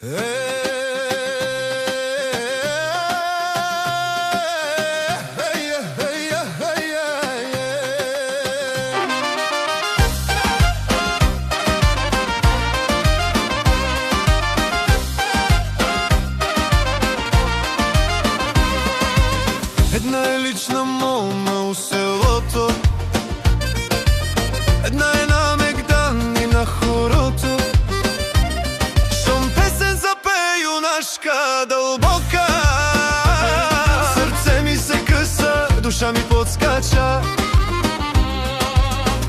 Една е лична молна у селото, една е на Мегдан и на хорото. Щом песен запее юнашка дълбока, сърце ми се къса, душа ми подскача.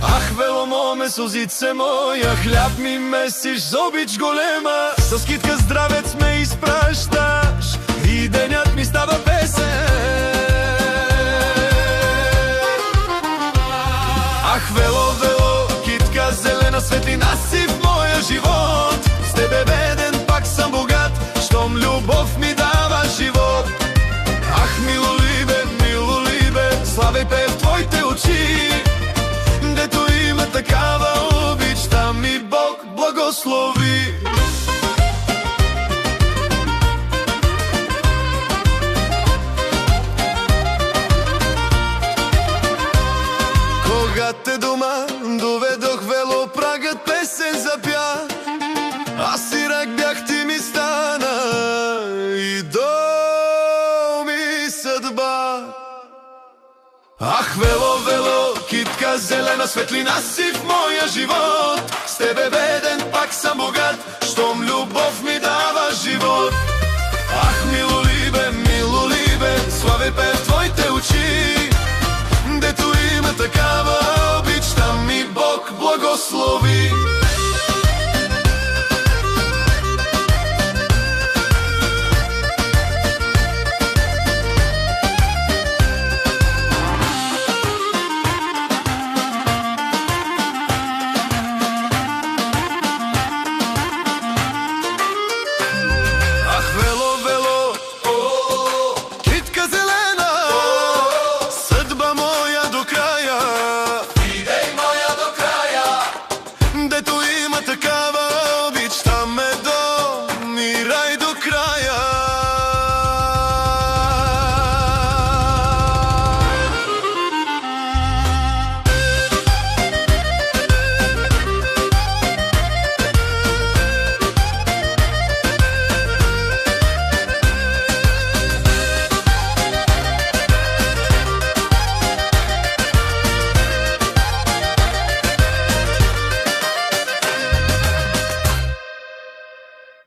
Ах, вело моме, сълзице моя, хляб ми месиш за обич голема. С китка здравец ме изпращаш и денят ми става песен. Ах, вело, вело, китка зелена, светлина си в моя живот. С тебе беден, пак съм богат, щом любов ми дава живот. Ах, мило либе, славей пее в твоите очи, дето има такава обич, там и Бог благослови. Кога те дома доведох, вело, прагът песен запя. Аз сирак бях, ти ми стана и дом и съдба. Ах, вело, вело, китка зелена, светлина си в моя живот. С тебе беден, пак съм богат, щом любов ми дава живот. Ах, мило либе, славей пее в твоите очи, дето има такава обич, там и Бог благослови.